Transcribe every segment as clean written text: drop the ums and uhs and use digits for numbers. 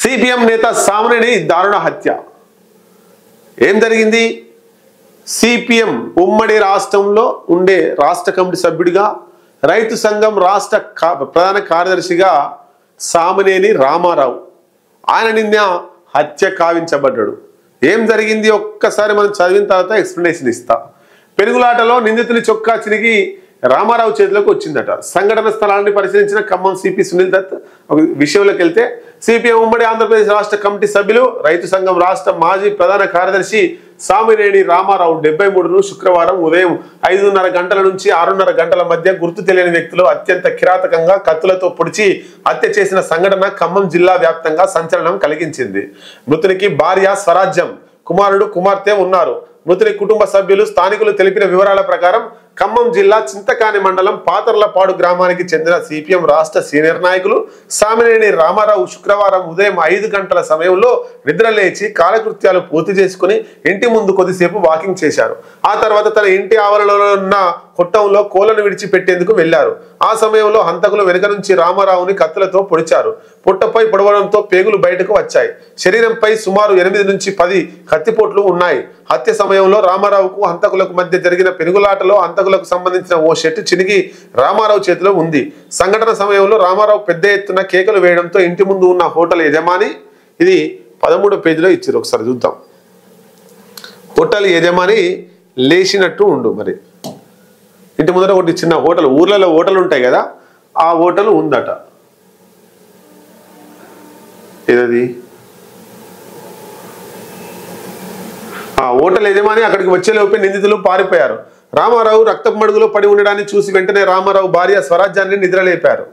CPM నేత సామినేని దారుణ హత్య. ఏం జరిగింది? సిపిఎం ఉమ్మడి రాష్ట్రంలో ఉండే రాష్ట్ర కమిటీ సభ్యుడిగా, రైతు సంఘం రాష్ట్ర ప్రధాన కార్యదర్శిగా సామినేని రామారావు ఆయన నిన్న హత్య కావించబడ్డాడు. ఏం జరిగింది ఒక్కసారి మనం చదివిన తర్వాత ఎక్స్ప్లెనేషన్ ఇస్తా. పెరుగులాటలో నిందితుని చొక్కా చిరిగి రామారావు చేతిలోకి వచ్చిందట. సంఘటన స్థలాన్ని పరిశీలించిన ఖమ్మం సిపి సునీల్ దత్ విషయంలోకి వెళ్తే, సిపిఎం ఉమ్మడి ఆంధ్రప్రదేశ్ రాష్ట్ర కమిటీ సభ్యులు, రైతు సంఘం రాష్ట్ర మాజీ ప్రధాన కార్యదర్శి సామినేని రామారావు 73ను శుక్రవారం ఉదయం 5:30 గంటల నుంచి 6:30 గంటల మధ్య గుర్తు తెలియని వ్యక్తులు అత్యంత కిరాతకంగా కత్తులతో పొడిచి హత్య చేసిన సంఘటన ఖమ్మం జిల్లా వ్యాప్తంగా సంచలనం కలిగించింది. మృతునికి భార్య స్వరాజ్యం, కుమారుడు, కుమార్తె ఉన్నారు. మృతుని కుటుంబ సభ్యులు, స్థానికులు తెలిపిన వివరాల ప్రకారం ఖమ్మం జిల్లా చింతకాని మండలం పాతర్లపాడు గ్రామానికి చెందిన సిపిఎం రాష్ట్ర సీనియర్ నాయకులు సామినేని రామారావు శుక్రవారం ఉదయం 5 గంటల సమయంలో నిద్రలేచి కాలకృత్యాలు పూర్తి చేసుకుని ఇంటి ముందు కొద్దిసేపు వాకింగ్ చేశారు. ఆ తర్వాత తన ఇంటి ఆవరణలో ఉన్న కొట్టంలో కోళ్లను విడిచిపెట్టేందుకు వెళ్లారు. ఆ సమయంలో హంతకులు వెనుక నుంచి రామారావుని కత్తులతో పొడిచారు. పుట్టపై పొడవడంతో పేగులు బయటకు వచ్చాయి. శరీరంపై సుమారు 8 నుంచి 10 కత్తిపోట్లు ఉన్నాయి. హత్య సమయంలో రామారావుకు హంతకులకు మధ్య జరిగిన పెనుగులాటలో హంతకులకు సంబంధించిన ఓ షర్టు చినిగి రామారావు చేతిలో ఉంది. సంఘటన సమయంలో రామారావు పెద్ద ఎత్తున కేకలు వేయడంతో ఇంటి ముందు ఉన్న హోటల్ యజమాని, ఇది 13వ పేజీలో ఇచ్చారు, ఒకసారి చూద్దాం. హోటల్ యజమాని లేచినట్టు ఉండు. మరి ఇంటి ముందర ఒకటి చిన్న హోటల్, ఊర్లలో హోటల్ ఉంటాయి కదా, ఆ హోటల్ ఉందట. ఏదది? ఆ హోటల్ యజమాని అక్కడికి వచ్చేలోపే నిందితులు పారిపోయారు. రామారావు రక్తపు మడుగులో పడి ఉండడాన్ని చూసి వెంటనే రామారావు భార్య స్వరాజ్యాన్ని నిద్రలేపారు.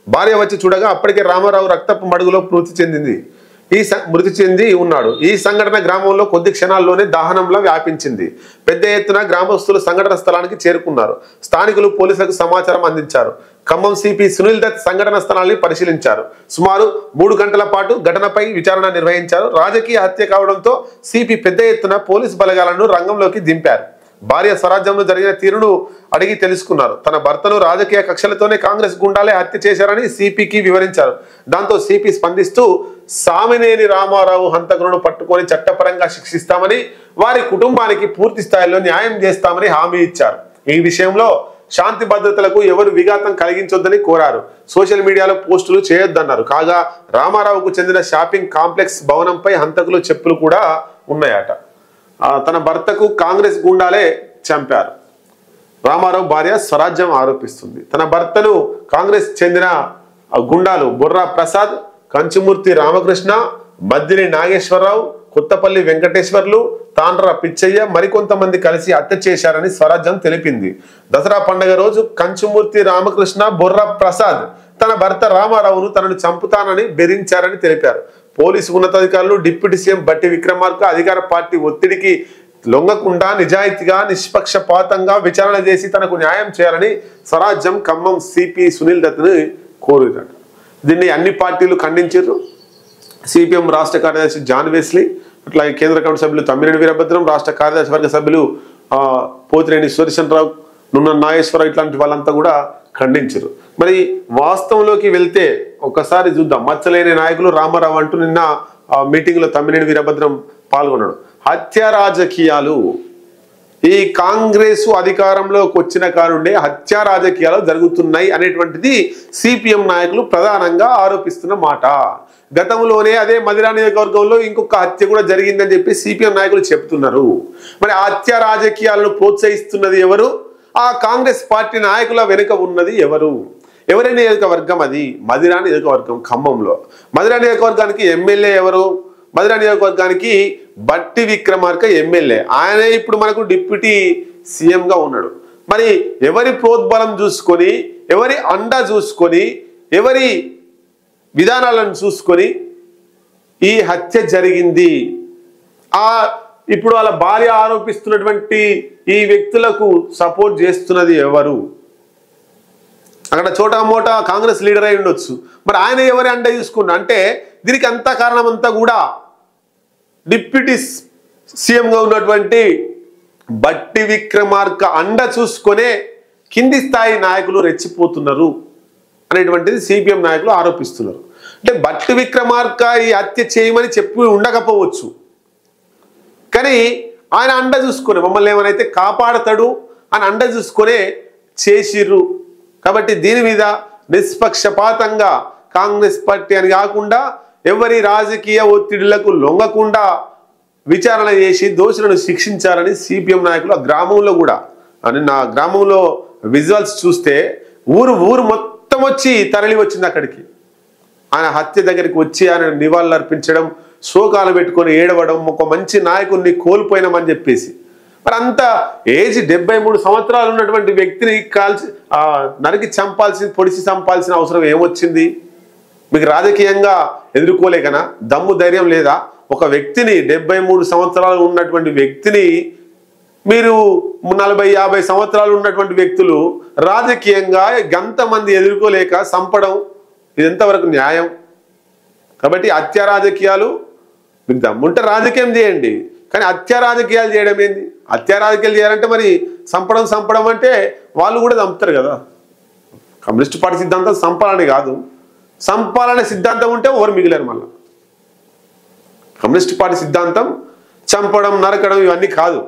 భార్య వచ్చి చూడగా అప్పటికే రామారావు రక్తపు మడుగులో మృతి చెంది ఉన్నాడు. ఈ సంఘటన గ్రామంలో కొద్ది క్షణాల్లోనే దహనంలా వ్యాపించింది. పెద్ద ఎత్తున గ్రామస్తులు సంఘటన స్థలానికి చేరుకున్నారు. స్థానికులు పోలీసులకు సమాచారం అందించారు. ఖమ్మం సిపి సునీల్ దత్ సంఘటన స్థలాన్ని పరిశీలించారు. సుమారు 3 గంటల పాటు ఘటనపై విచారణ నిర్వహించారు. రాజకీయ హత్య కావడంతో సిపి పెద్ద ఎత్తున పోలీసు బలగాలను రంగంలోకి దింపారు. భార్య స్వరాజ్యంలో జరిగిన తీరును అడిగి తెలుసుకున్నారు. తన భర్తను రాజకీయ కక్షలతోనే కాంగ్రెస్ గుండాలే హత్య చేశారని సిపికి వివరించారు. దాంతో సిపి స్పందిస్తూ సామినేని రామారావు హంతకులను పట్టుకొని చట్టపరంగా శిక్షిస్తామని, వారి కుటుంబానికి పూర్తి స్థాయిలో న్యాయం చేస్తామని హామీ ఇచ్చారు. ఈ విషయంలో శాంతి భద్రతలకు ఎవరు విఘాతం కలిగించొద్దని కోరారు. సోషల్ మీడియాలో పోస్టులు చేయొద్దన్నారు. కాగా రామారావుకు చెందిన షాపింగ్ కాంప్లెక్స్ భవనంపై హంతకులు చెప్పులు కూడా ఉన్నాయట. తన భర్తకు కాంగ్రెస్ గుండాలే చంపారు. రామారావు భార్య స్వరాజ్యం ఆరోపిస్తుంది. తన భర్తను కాంగ్రెస్ చెందిన గుండాలు బొర్రా ప్రసాద్, కంచుమూర్తి రామకృష్ణ, మద్దిని నాగేశ్వరరావు, కొత్తపల్లి వెంకటేశ్వర్లు, తాండ్ర పిచ్చయ్య మరికొంతమంది కలిసి హత్య చేశారని స్వరాజ్యం తెలిపింది. దసరా పండుగ రోజు కంచుమూర్తి రామకృష్ణ, బొర్రా ప్రసాద్ తన భర్త రామారావును తనను చంపుతానని బెదిరించారని తెలిపారు. పోలీసు ఉన్నతాధికారులు డిప్యూటీ సీఎం బట్టి విక్రమార్క అధికార పార్టీ ఒత్తిడికి లొంగకుండా నిజాయితీగా, నిష్పక్షపాతంగా విచారణ చేసి తనకు న్యాయం చేయాలని స్వరాజ్యం ఖమ్మం సిపి సునీల్ దత్ని కోరారు. దీన్ని అన్ని పార్టీలు ఖండించారు. సిపిఎం రాష్ట్ర కార్యదర్శి జాన్ వెస్లీ, అట్లాగే కేంద్ర కమిటీ సభ్యులు తమ్మినేని వీరభద్రం, రాష్ట్ర కార్యదర్శి వర్గ సభ్యులు పోతినేని సుదర్శనరావు, నున్న నాగేశ్వరరావు ఇట్లాంటి వాళ్ళంతా కూడా ఖండించారు. మరి వాస్తవంలోకి వెళ్తే ఒకసారి చూద్దాం. మచ్చలేని నాయకులు రామారావు అంటూ నిన్న మీటింగ్ లో తమ్మినేని వీరభద్రం పాల్గొన్నాడు. హత్య రాజకీయాలు, ఈ కాంగ్రెస్ అధికారంలోకి వచ్చిన కానుండే హత్య రాజకీయాలు జరుగుతున్నాయి అనేటువంటిది సిపిఎం నాయకులు ప్రధానంగా ఆరోపిస్తున్న మాట. గతంలోనే అదే మదిరా నియోజకవర్గంలో ఇంకొక హత్య కూడా జరిగిందని చెప్పి సిపిఎం నాయకులు చెప్తున్నారు. మరి ఆ హత్య రాజకీయాలను ప్రోత్సహిస్తున్నది ఎవరు? ఆ కాంగ్రెస్ పార్టీ నాయకుల వెనుక ఉన్నది ఎవరు? ఎవరి నియోజకవర్గం అది? మదిరా నియోజకవర్గం ఖమ్మంలో. మదిరా నియోజకవర్గానికి ఎమ్మెల్యే ఎవరు? మదిరా నియోజకవర్గానికి బట్టి విక్రమార్క ఎమ్మెల్యే. ఆయనే ఇప్పుడు మనకు డిప్యూటీ సీఎంగా ఉన్నాడు. మరి ఎవరి ప్రోద్బలం చూసుకొని, ఎవరి అండ చూసుకొని, ఎవరి విధానాలను చూసుకొని ఈ హత్య జరిగింది? ఇప్పుడు వాళ్ళ భార్య ఆరోపిస్తున్నటువంటి ఈ వ్యక్తులకు సపోర్ట్ చేస్తున్నది ఎవరు? అక్కడ చోటా మోటా కాంగ్రెస్ లీడర్ అయి ఉండొచ్చు. మరి ఆయన ఎవరి అండ చూసుకున్నా అంటే దీనికి అంతా కారణం అంతా కూడా డిప్యూటీ సీఎంగా ఉన్నటువంటి బట్టి విక్రమార్క అండ చూసుకొనే కింది స్థాయి నాయకులు రెచ్చిపోతున్నారు అనేటువంటిది సిపిఎం నాయకులు ఆరోపిస్తున్నారు. అంటే బట్టి విక్రమార్క ఈ హత్య చేయమని చెప్పి ఉండకపోవచ్చు, కానీ ఆయన అండ చూసుకొని మమ్మల్ని ఏమైనా కాపాడతాడు అని అండ చూసుకొనే చేసిర్రు. కాబట్టి దీని మీద నిష్పక్షపాతంగా కాంగ్రెస్ పార్టీ అని కాకుండా ఎవరి రాజకీయ ఒత్తిడిలకు లొంగకుండా విచారణ చేసి దోషులను శిక్షించాలని సిపిఎం నాయకులు ఆ గ్రామంలో కూడా నా గ్రామంలో విజువల్స్ చూస్తే ఊరు మొత్తం వచ్చి తరలి వచ్చింది అక్కడికి. ఆయన హత్య దగ్గరికి వచ్చి ఆయన నివాళులు అర్పించడం, శోకాలు పెట్టుకొని ఏడవడం, ఒక మంచి నాయకుడిని కోల్పోయినామని చెప్పేసి. మరి అంత ఏజ్ 73 సంవత్సరాలు ఉన్నటువంటి వ్యక్తిని నరికి పొడిచి చంపాల్సిన అవసరం ఏమొచ్చింది? మీకు రాజకీయంగా ఎదుర్కోలేకనా? దమ్ము ధైర్యం లేదా? ఒక వ్యక్తిని 73 సంవత్సరాలు ఉన్నటువంటి వ్యక్తిని మీరు 40-50 సంవత్సరాలు ఉన్నటువంటి వ్యక్తులు రాజకీయంగా గంతమంది ఎదుర్కోలేక చంపడం, ఇది ఎంతవరకు న్యాయం? కాబట్టి హత్య రాజకీయాలు మీకు దమ్ముంటే రాజకీయం చేయండి, కానీ హత్య రాజకీయాలు చేయడం ఏంది? హత్య రాజకీయాలు చేయాలంటే మరి చంపడం అంటే వాళ్ళు కూడా చంపుతారు కదా. కమ్యూనిస్ట్ పార్టీ సిద్ధాంతం చంపాలని కాదు, చంపాలనే సిద్ధాంతం ఉంటే ఎవరు మిగిలారు. మళ్ళీ కమ్యూనిస్ట్ పార్టీ సిద్ధాంతం చంపడం, నరకడం ఇవన్నీ కాదు,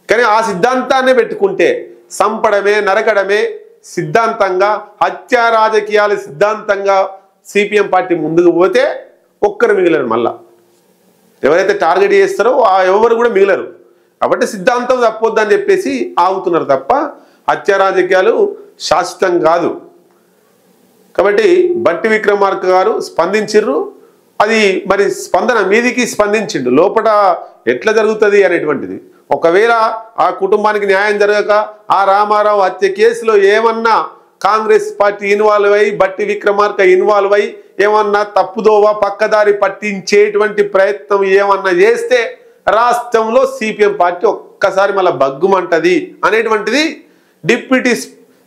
కానీ ఆ సిద్ధాంతాన్ని పెట్టుకుంటే చంపడమే, నరకడమే సిద్ధాంతంగా, హత్య రాజకీయాల సిద్ధాంతంగా సిపిఎం పార్టీ ముందుకు పోతే ఒక్కరు మిగిలారు. మళ్ళా ఎవరైతే టార్గెట్ చేస్తారో ఎవరు కూడా మిగిలరు. కాబట్టి సిద్ధాంతం తప్పొద్దని చెప్పేసి ఆగుతున్నారు తప్ప హత్య రాజకీయాలు శాశ్వతం కాదు. కాబట్టి బట్టి విక్రమార్క గారు స్పందించిర్రు. అది మరి స్పందన మీదికి స్పందించిండు, లోపల ఎట్లా జరుగుతుంది అనేటువంటిది. ఒకవేళ ఆ కుటుంబానికి న్యాయం జరగక ఆ రామారావు హత్య కేసులో ఏమన్నా కాంగ్రెస్ పార్టీ ఇన్వాల్వ్ అయ్యి, బట్టి విక్రమార్క ఇన్వాల్వ్ అయ్యి ఏమన్నా తప్పుదోవ పక్కదారి పట్టించేటువంటి ప్రయత్నం ఏమన్నా చేస్తే రాష్ట్రంలో సిపిఎం పార్టీ ఒక్కసారి మళ్ళీ బగ్గుమంటది అనేటువంటిది డిప్యూటీ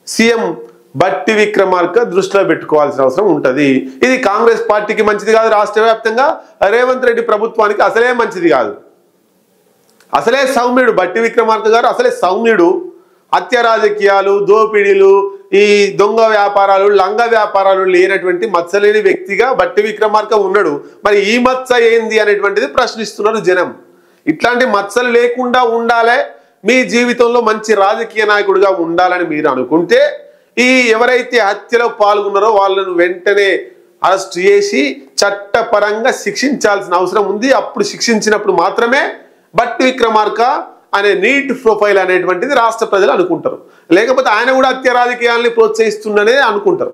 సీఎం బట్టి విక్రమార్క దృష్టిలో పెట్టుకోవాల్సిన అవసరం ఉంటుంది. ఇది కాంగ్రెస్ పార్టీకి మంచిది కాదు, రాష్ట్ర వ్యాప్తంగా రేవంత్ రెడ్డి ప్రభుత్వానికి అసలే మంచిది కాదు. అసలే సౌమ్యుడు బట్టి విక్రమార్క గారు, అసలే సౌమ్యుడు. హత్య రాజకీయాలు, దోపిడీలు, ఈ దొంగ వ్యాపారాలు, లంగ వ్యాపారాలు లేనటువంటి మచ్చలేని వ్యక్తిగా బట్టి విక్రమార్క ఉన్నాడు. మరి ఈ మచ్చ ఏంది అనేటువంటిది ప్రశ్నిస్తున్నారు జనం. ఇట్లాంటి మచ్చలు లేకుండా ఉండాలి, మీ జీవితంలో మంచి రాజకీయ నాయకుడిగా ఉండాలని మీరు అనుకుంటే ఈ ఎవరైతే హత్యలో పాల్గొన్నారో వాళ్ళను వెంటనే అరెస్ట్ చేసి చట్టపరంగా శిక్షించాల్సిన అవసరం ఉంది. అప్పుడు శిక్షించినప్పుడు మాత్రమే బట్టి విక్రమార్క అనే నీట్ ప్రొఫైల్ అనేటువంటిది రాష్ట్ర ప్రజలు అనుకుంటారు. లేకపోతే ఆయన కూడా హత్య రాజకీయాల్ని ప్రోత్సహిస్తుందనే అనుకుంటారు.